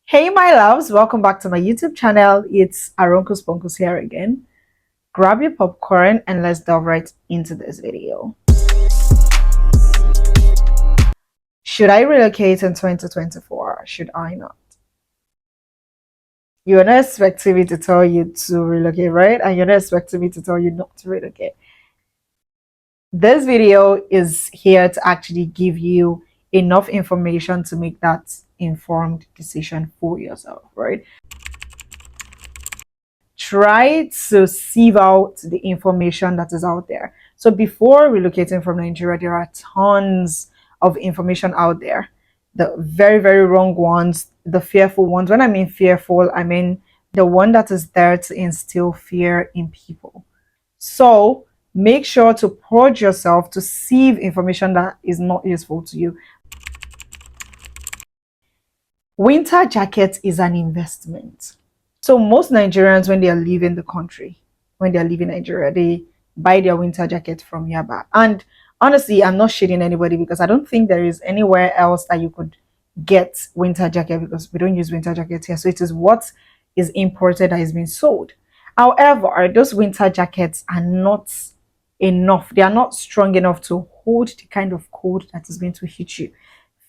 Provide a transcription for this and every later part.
Hey my loves, welcome back to my YouTube channel. It's Aderonke here again. Grab your popcorn and let's delve right into this video. Should I relocate in 2024? Should I not? You're not expecting me to tell you to relocate, right? And you're not expecting me to tell you not to relocate. This video is here to actually give you enough information to make that informed decision for yourself, right? Try to sieve out the information that is out there. So before relocating from Nigeria, there are tons of information out there. The very, very wrong ones, the fearful ones. When I mean fearful, I mean the one that is there to instill fear in people. So make sure to purge yourself to sieve information that is not useful to you. Winter jacket is an investment. So most Nigerians, when they are leaving the country, when they are leaving Nigeria, they buy their winter jacket from Yaba. And honestly, I'm not shitting anybody because I don't think there is anywhere else that you could get winter jacket because we don't use winter jackets here. So it is what is imported that is being sold. However, those winter jackets are not enough. They are not strong enough to hold the kind of cold that is going to hit you.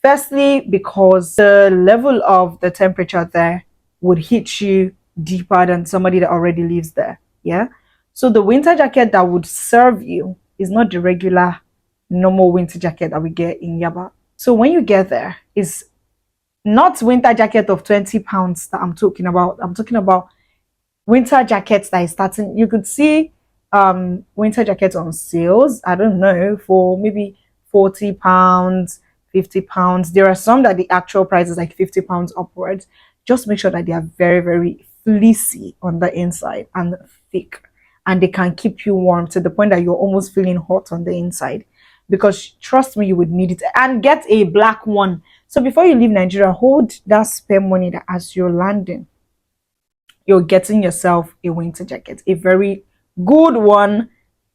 Firstly, because the level of the temperature there would hit you deeper than somebody that already lives there. Yeah. So the winter jacket that would serve you is not the regular normal winter jacket that we get in Yaba. So when you get there, it's not winter jacket of 20 pounds that I'm talking about. I'm talking about winter jackets that is starting. You could see winter jackets on sales, I don't know, for maybe 40 pounds, 50 pounds. There are some that the actual price is like 50 pounds upwards. Just make sure that they are very, very fleecy on the inside and thick, and they can keep you warm to the point that you're almost feeling hot on the inside. Because trust me, you would need it. And get a black one. So before you leave Nigeria, hold that spare money that as you're landing, you're getting yourself a winter jacket, a very good one,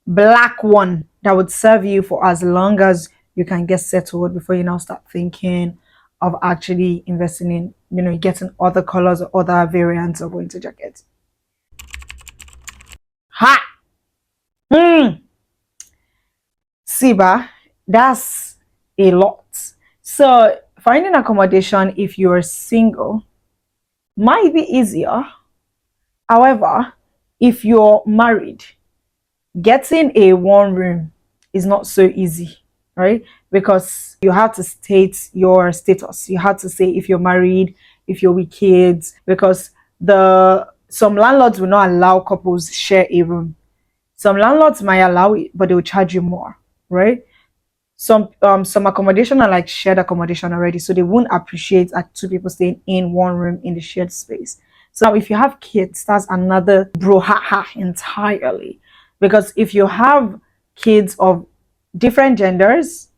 black one that would serve you for as long as you can get settled before you now start thinking of actually investing in, getting other colors or other variants of winter jackets. Ha! Siba, that's a lot. So finding accommodation if you're single might be easier. However, if you're married, getting a one room is not so easy, right? Because you have to state your status. You have to say if you're married, if you're with kids, because some landlords will not allow couples share a room. Some landlords might allow it, but they will charge you more, right? Some accommodation are like shared accommodation already, so they won't appreciate two people staying in one room in the shared space. So now if you have kids, that's another brouhaha entirely. Because if you have kids of different genders,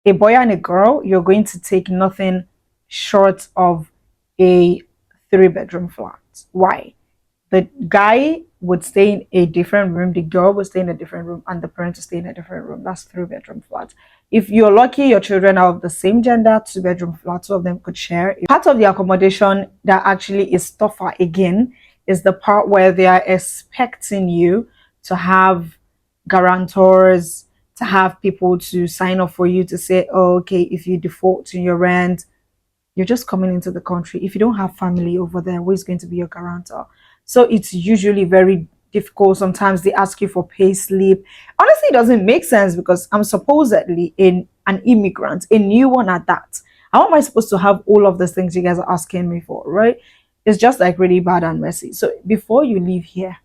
a boy and a girl, you're going to take nothing short of a 3-bedroom flat. Why? The guy would stay in a different room, the girl would stay in a different room, and the parents would stay in a different room. That's 3-bedroom flat. If you're lucky, your children are of the same gender, 2-bedroom flat, two of them could share. Part of the accommodation that actually is tougher again is the part where they are expecting you to have guarantors, to have people to sign up for you to say, oh, okay, if you default in your rent, you're just coming into the country. If you don't have family over there, who is going to be your guarantor? So it's usually very difficult. Sometimes they ask you for pay slip. Honestly, it doesn't make sense because I'm supposedly an immigrant, a new one at that. How am I supposed to have all of these things you guys are asking me for, right? It's just like really bad and messy. So before you leave here,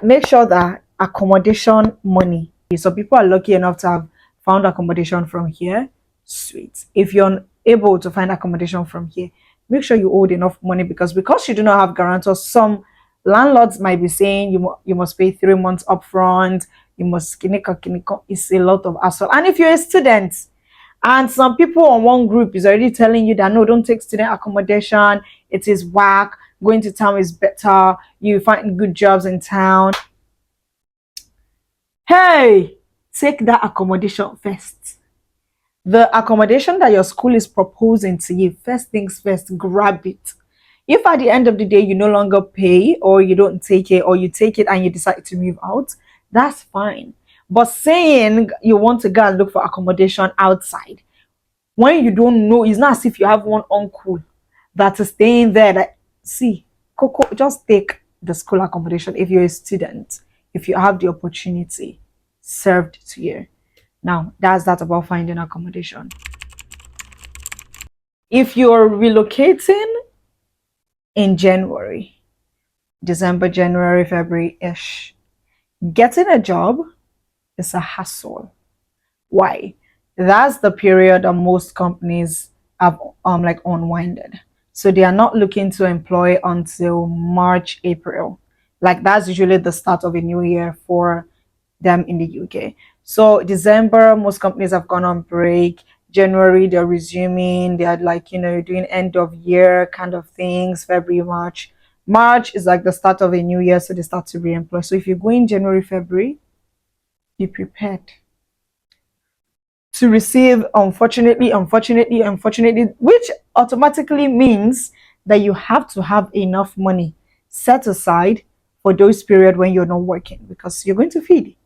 make sure that accommodation money. So people are lucky enough to have found accommodation from here. Sweet. If you're unable to find accommodation from here, make sure you hold enough money because you do not have guarantors. Some landlords might be saying you must pay 3 months upfront. You must kiniko. It's a lot of hassle. And if you're a student, and some people on one group is already telling you that no, don't take student accommodation. It is whack. Going to town is better. You find good jobs in town. Hey, take that accommodation first. The accommodation that your school is proposing to you, first things first, grab it. If at the end of the day you no longer pay, or you don't take it, or you take it and you decide to move out, that's fine. But saying you want to go and look for accommodation outside when you don't know, it's not as if you have one uncle that is staying there. That, see, Coco, just take the school accommodation if you're a student, if you have the opportunity served to you. Now, that's that about finding accommodation. If you're relocating in January, December, January, February ish, getting a job is a hassle. Why? That's the period that most companies have like unwinded. So they are not looking to employ until March, April. Like that's usually the start of a new year for them in the UK. So December, most companies have gone on break. January, they're resuming. They're like, doing end of year kind of things. February, March. March is like the start of a new year, so they start to re-employ. So if you go in January, February, be prepared to receive, unfortunately, which automatically means that you have to have enough money set aside for those period when you're not working, because you're going to feed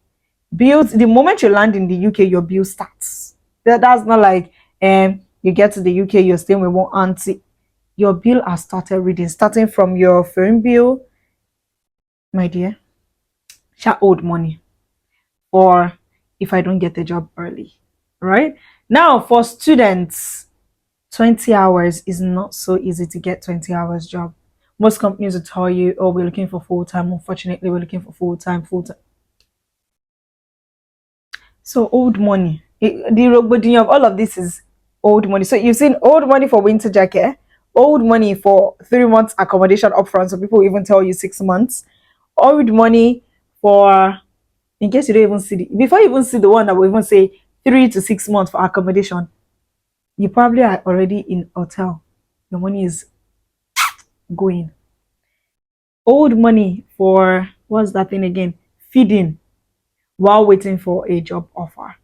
bills. The moment you land in the UK, your bill starts. That's not like you get to the UK, you're staying with one auntie. Your bill has started reading, starting from your phone bill, my dear. Shall owed money, or if I don't get the job early, right? Now, for students, 20 hours is not so easy to get 20 hours job. Most companies will tell you, oh, we're looking for full time. Unfortunately, we're looking for full time, full time. So old money. The roboting of all of this is old money. So you've seen old money for winter jacket, old money for 3 months accommodation upfront. So people even tell you 6 months. Old money for, in case you don't even see before you even see the one that will even say 3 to 6 months for accommodation, you probably are already in hotel. Your money is going. Old money for, what's that thing again? Feeding while waiting for a job offer.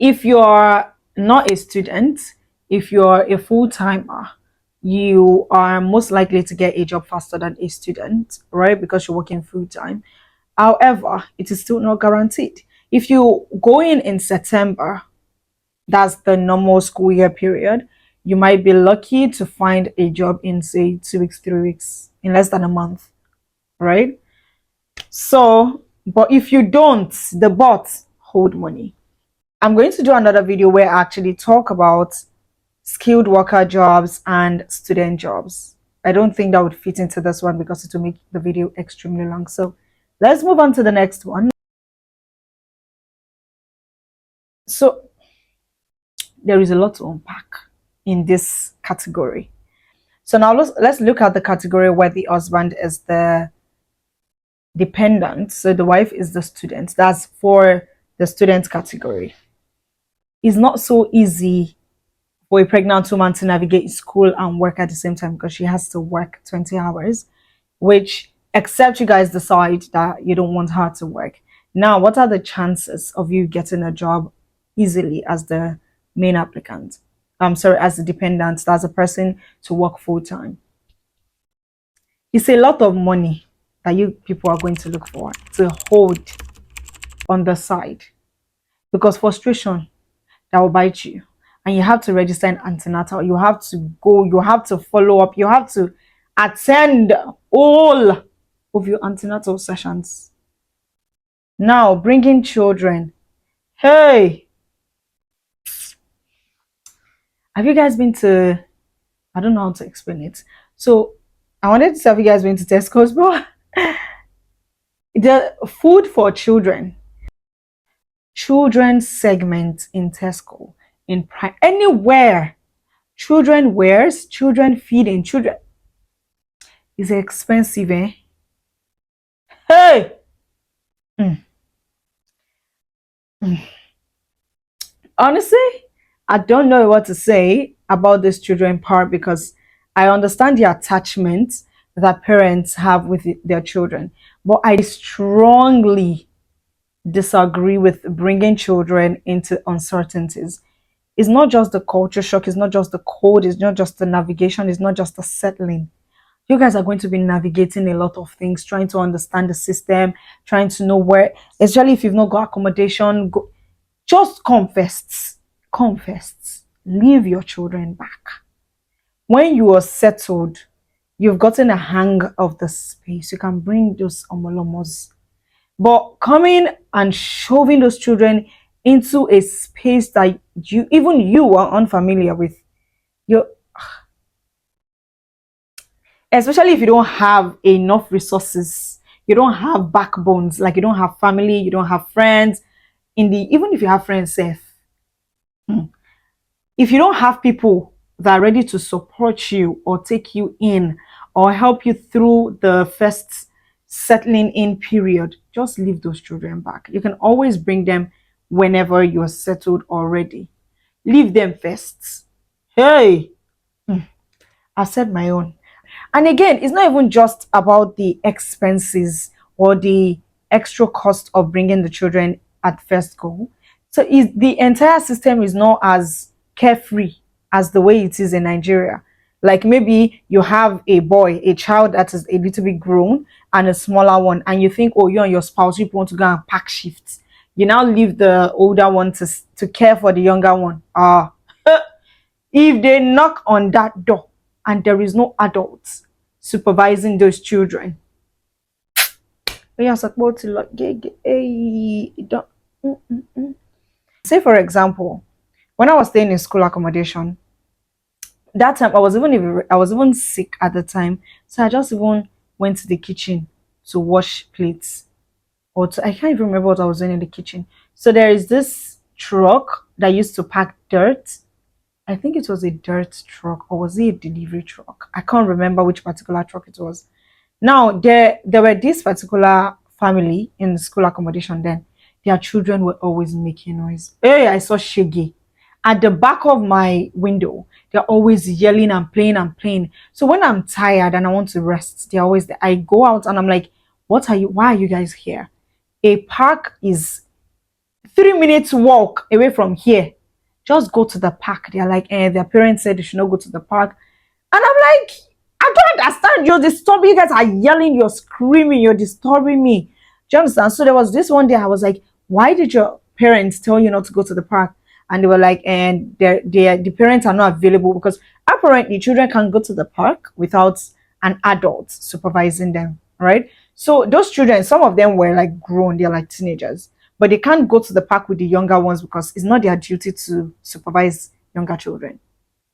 If you're not a student, if you're a full timer, you are most likely to get a job faster than a student, right? Because you're working full time. However, it is still not guaranteed. If you go in September, that's the normal school year period, you might be lucky to find a job in, say, 2 weeks, 3 weeks, in less than a month, right? So, but if you don't, the bots hold money. I'm going to do another video where I actually talk about skilled worker jobs and student jobs. I don't think that would fit into this one because it will make the video extremely long. So let's move on to the next one. So there is a lot to unpack in this category. So now let's look at the category where the husband is the dependent. So the wife is the student. That's for the student category. It's not so easy for a pregnant woman to navigate school and work at the same time because she has to work 20 hours, which, except you guys decide that you don't want her to work. Now, what are the chances of you getting a job easily as the main applicant? I'm sorry, as a dependent, that's a person to work full time. It's a lot of money that you people are going to look for to hold on the side, because frustration that will bite you, and you have to register an antenatal, you have to go, you have to follow up, you have to attend all of your antenatal sessions. Now, bringing children, hey, have you guys been to, I don't know how to explain it. So I wanted to have you guys been to Tesco's, but the food for children segment in Tesco, in Prime, anywhere, children wears, children feeding, children is expensive, eh? Hey! Mm. Mm. Honestly, I don't know what to say about this children part, because I understand the attachment that parents have with their children, but I strongly disagree with bringing children into uncertainties. It's not just the culture shock, it's not just the code, it's not just the navigation, it's not just the settling. You guys are going to be navigating a lot of things, trying to understand the system, trying to know where, especially if you've not got accommodation, just come first. Come first. Leave your children back. When you are settled, you've gotten a hang of the space. You can bring those omolomos. But coming and shoving those children into a space that you are unfamiliar with, you, especially if you don't have enough resources, you don't have backbones, like you don't have family, you don't have friends. Even if you have friends, safe. If you don't have people that are ready to support you or take you in or help you through the first settling in period, just leave those children back. You can always bring them whenever you're settled already. Leave them first. Hey, I said my own. And again, it's not even just about the expenses or the extra cost of bringing the children at first go. So the entire system is not as carefree as the way it is in Nigeria. Like maybe you have a boy, a child that is a little bit grown and a smaller one, and you think, oh, you and your spouse, you want to go and pack shifts. You now leave the older one to care for the younger one. If they knock on that door and there is no adults supervising those children, we are supposed to like, say for example, when I was staying in school accommodation, that time I was even sick at the time, so I just even went to the kitchen to wash plates, or I can't even remember what I was doing in the kitchen. So there is this truck that used to pack dirt. I think it was a dirt truck, or was it a delivery truck? I can't remember which particular truck it was. Now there were this particular family in the school accommodation then. Their children were always making noise. Hey, I saw Shaggy at the back of my window. They're always yelling and playing and playing. So when I'm tired and I want to rest, they're always there. I go out and I'm like, why are you guys here? A park is 3 minutes walk away from here. Just go to the park. They're like, their parents said they should not go to the park. And I'm like, I don't understand. You're disturbing. You guys are yelling. You're screaming. You're disturbing me. Do you understand? So there was this one day I was like, why did your parents tell you not to go to the park? And they were like, and the parents are not available because apparently children can go to the park without an adult supervising them, right? So those children, some of them were like grown. They're like teenagers, but they can't go to the park with the younger ones because it's not their duty to supervise younger children.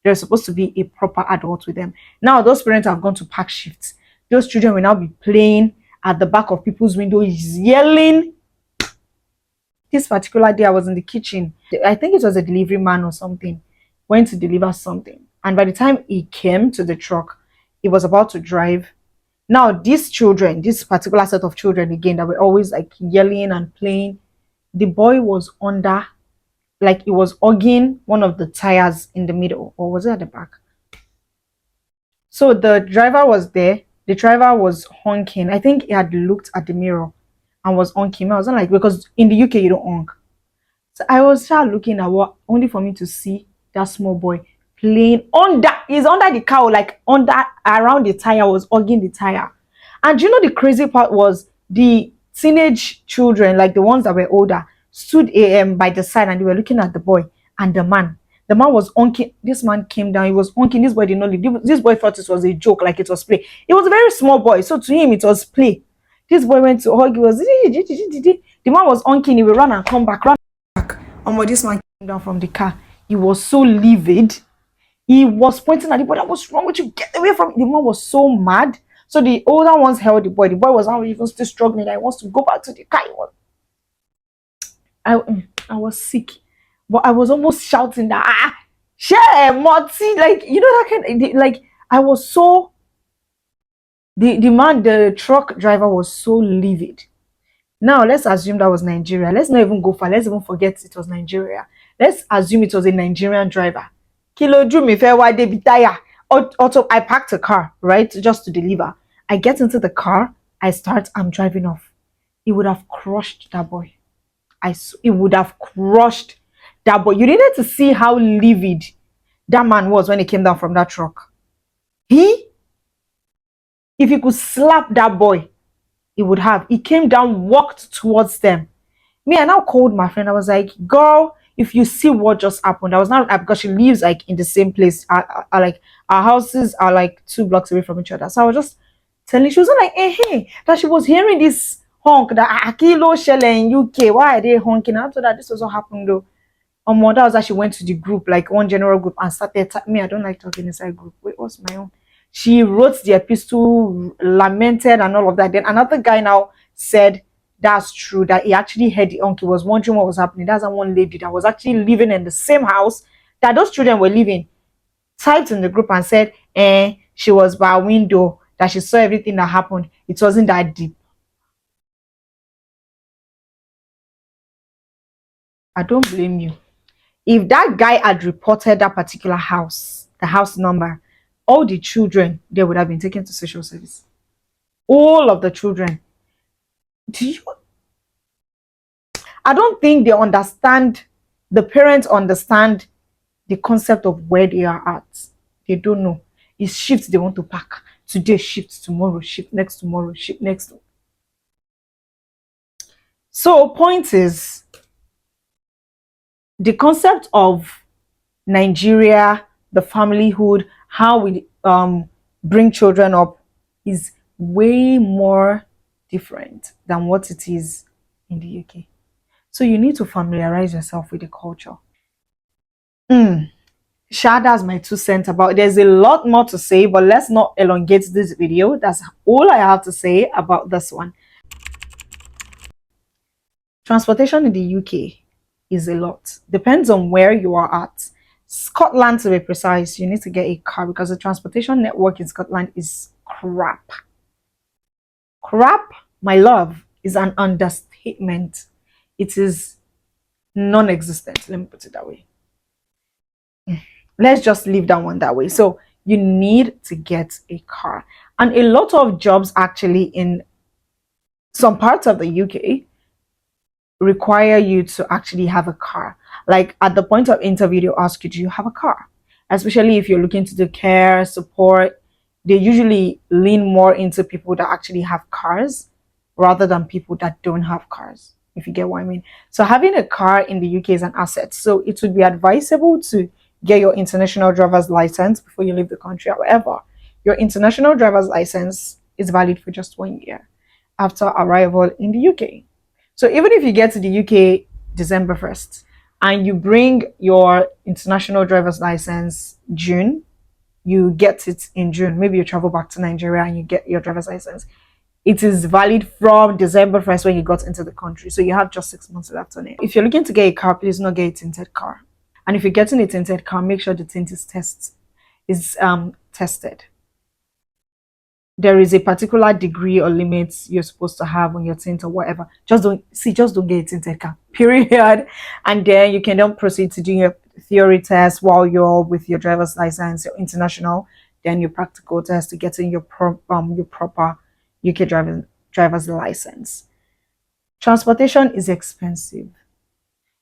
They're supposed to be a proper adult with them. Now those parents have gone to park shifts. Those children will now be playing at the back of people's windows, yelling. This particular day, I was in the kitchen. I think it was a delivery man or something, went to deliver something. And by the time he came to the truck, he was about to drive. Now, these children, this particular set of children again, that were always like yelling and playing, the boy was under, like he was hugging one of the tires in the middle, or was it at the back? So the driver was there. The driver was honking. I think he had looked at the mirror and was honking. I was not like, because in the UK you don't honk. So I was just looking at what, only for me to see that small boy playing under, he's under the car, like under, around the tire, was hugging the tire. And you know the crazy part was the teenage children, like the ones that were older, stood by the side and they were looking at the boy and the man. The man was honking. This man came down. He was honking. This boy did not leave. This boy thought it was a joke, like it was play. It was a very small boy, so to him it was play. This boy went to hug. He was the man was honking. He will run and come back, run back. And this man came down from the car. He was so livid. He was pointing at the boy. What's wrong with you? Get away from me. The man was so mad. So the older ones held the boy. The boy was now even still struggling. He wants to go back to the car. I was sick, but I was almost shouting that share Morty, like you know that kind, like I was so, the truck driver was so livid. Now let's assume that was Nigeria. Let's not even go far. Let's even forget it was Nigeria. Let's assume it was a Nigerian driver. Kilo drew me fair why they be tire. Also, I parked a car, right, just to deliver. I get into the car. I'm driving off. It would have crushed that boy. it would have crushed that boy. You needed to see how livid that man was when he came down from that truck. He, if he could slap that boy, he would have. He came down, walked towards them. Me, I now called my friend. I was like, girl, if you see what just happened, I was not because she lives like in the same place. Like our houses are like 2 blocks away from each other. So I was just telling, she was like, hey, that she was hearing this honk that Akilo Shelle in UK. Why are they honking? After that, this was what happened though. That was that she went to the group, like one general group, and started me. I don't like talking inside group. Wait, what's my own? She wrote the epistle, lamented, and all of that. Then another guy now said that's true, that he actually heard the uncle, was wondering what was happening. That's one lady that was actually living in the same house that those children were living. Typed in the group and said, she was by a window, that she saw everything that happened. It wasn't that deep. I don't blame you. If that guy had reported that particular house, the house number, all the children they would have been taken to social service. All of the children. Do you? I don't think they understand. The parents understand the concept of where they are at. They don't know. It's shifts they want to pack. Today shift, tomorrow shift, next tomorrow shift, next. So point is the concept of Nigeria, the familyhood, how we bring children up is way more different than what it is in the UK. So you need to familiarize yourself with the culture. That's my 2 cents about it. There's a lot more to say, but let's not elongate this video. That's all I have to say about this one. Transportation in the UK is a lot. Depends on where you are at. Scotland, to be precise, you need to get a car because the transportation network in Scotland is crap. Crap, my love, is an understatement. It is non-existent. Let me put it that way. Let's just leave that one that way. So you need to get a car. And a lot of jobs actually in some parts of the UK require you to actually have a car. Like at the point of interview, they'll ask you, do you have a car? Especially if you're looking to do care, support, they usually lean more into people that actually have cars rather than people that don't have cars, if you get what I mean. So having a car in the UK is an asset. So it would be advisable to get your international driver's license before you leave the country. However, your international driver's license is valid for just 1 year after arrival in the UK. So even if you get to the UK December 1st and you bring your international driver's license June, you get it in June. Maybe you travel back to Nigeria and you get your driver's license. It is valid from December 1st when you got into the country. So you have just 6 months left on it. If you're looking to get a car, please not get a tinted car. And if you're getting a tinted car, make sure the tint is tested. There is a particular degree or limits you're supposed to have on your tint or whatever. Just don't get a tinted car, period. And then you can then proceed to do your theory test while you're with your driver's license, your international, then your practical test to getting your proper UK driver's license. Transportation is expensive.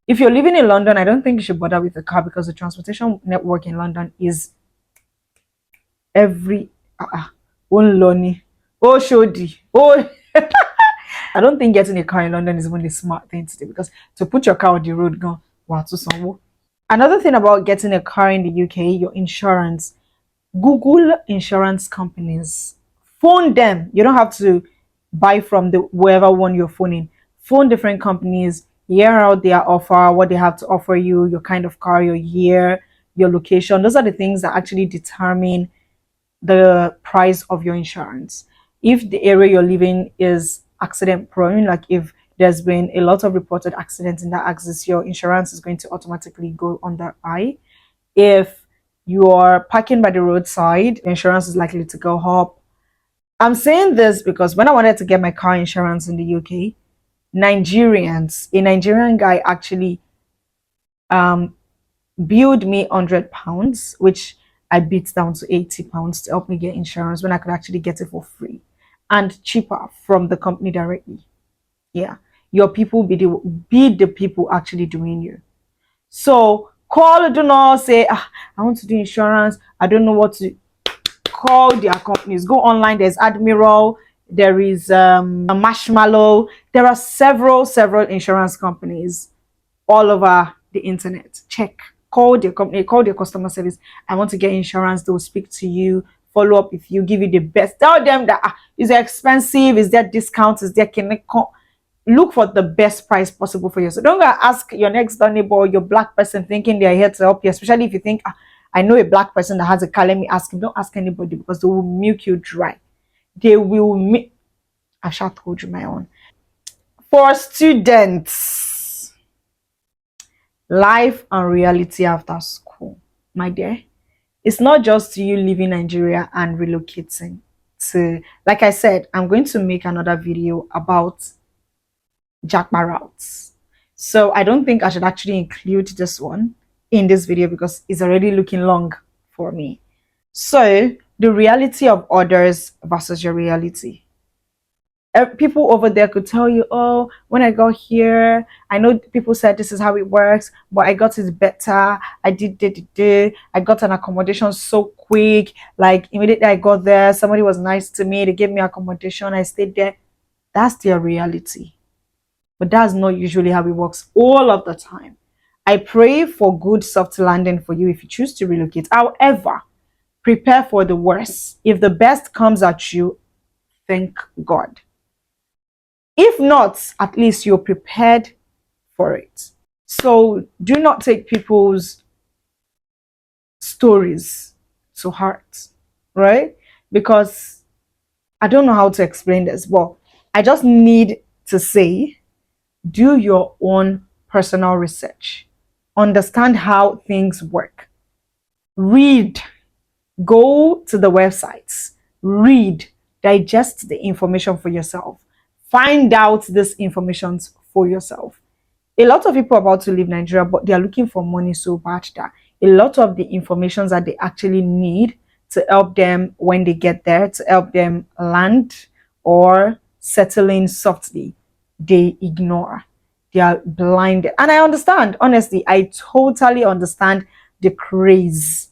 If you're living in London, I don't think you should bother with a car because the transportation network in London is every Lonely. Oh, Shodi. Oh, I don't think getting a car in London is even a smart thing to do because to put your car on the road, go. Another thing about getting a car in the UK, your insurance. Google insurance companies. Phone them. You don't have to buy from the whoever one you're phoning. Phone different companies. Hear out their offer, what they have to offer you, your kind of car, your year, your location. Those are the things that actually determine the price of your insurance. If the area you're living is accident prone, like if there's been a lot of reported accidents in that axis, your insurance is going to automatically go under I. If you are parking by the roadside, insurance is likely to go up. I'm saying this because when I wanted to get my car insurance in the UK, a Nigerian guy actually billed me £100, which I beat down to £80 to help me get insurance when I could actually get it for free and cheaper from the company directly. Yeah. your people be the people actually doing you. So call, do not say, I want to do insurance, I don't know what to. Call their companies. Go online. There's Admiral. There is Marshmallow. There are several insurance companies all over the internet. Check. Call their company. Call their customer service. I want to get insurance. They'll speak to you. Follow up with you. Give you the best. Tell them that is it expensive? Is there discounts? Is there connect? Look for the best price possible for you. So don't go ask your next door neighbor or your black person thinking they're here to help you, especially if you think, I know a black person that has a car, let me ask him. Don't ask anybody because they will milk you dry. They will I shall told you my own. For students, life and reality after school, my dear, it's not just you leaving Nigeria and relocating to, like I said, I'm going to make another video about Jackpot routes. So I don't think I should actually include this one in this video because it's already looking long for me. So the reality of others versus your reality. People over there could tell you, oh, when I got here, I know people said this is how it works, but I got it better. I I got an accommodation so quick. Like immediately I got there, somebody was nice to me. They gave me accommodation. I stayed there. That's their reality. But that's not usually how it works all of the time. I pray for good soft landing for you if you choose to relocate. However, prepare for the worst. If the best comes at you, thank God. If not, at least you're prepared for it. So do not take people's stories to heart, right? Because I don't know how to explain this, but I just need to say, do your own personal research. Understand how things work. Read. Go to the websites. Read. Digest the information for yourself. Find out this information for yourself. A lot of people are about to leave Nigeria, but they are looking for money so bad that a lot of the information that they actually need to help them when they get there, to help them land or settle in softly, they ignore. They are blinded. And I understand, honestly, I totally understand the craze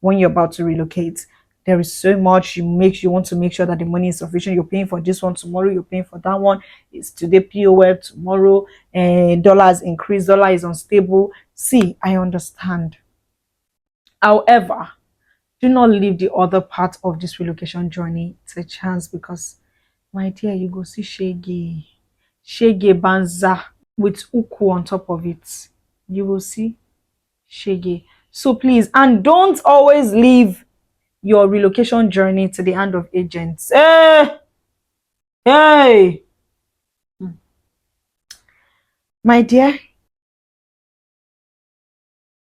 when you're about to relocate. There is so much you want to make sure that the money is sufficient. You're paying for this one tomorrow, you're paying for that one. It's today POF, tomorrow and dollars increase, dollar is unstable. See, I understand. However, do not leave the other part of this relocation journey to chance because my dear, you go see Shege Banza with uku on top of it. You will see Shege. So please, and don't always leave your relocation journey to the hand of agents. Hey, my dear,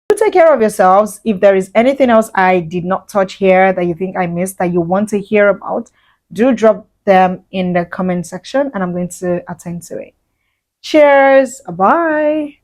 you take care of yourselves. If there is anything else I did not touch here that you think I missed that you want to hear about, do drop them in the comment section and I'm going to attend to it. Cheers. Bye.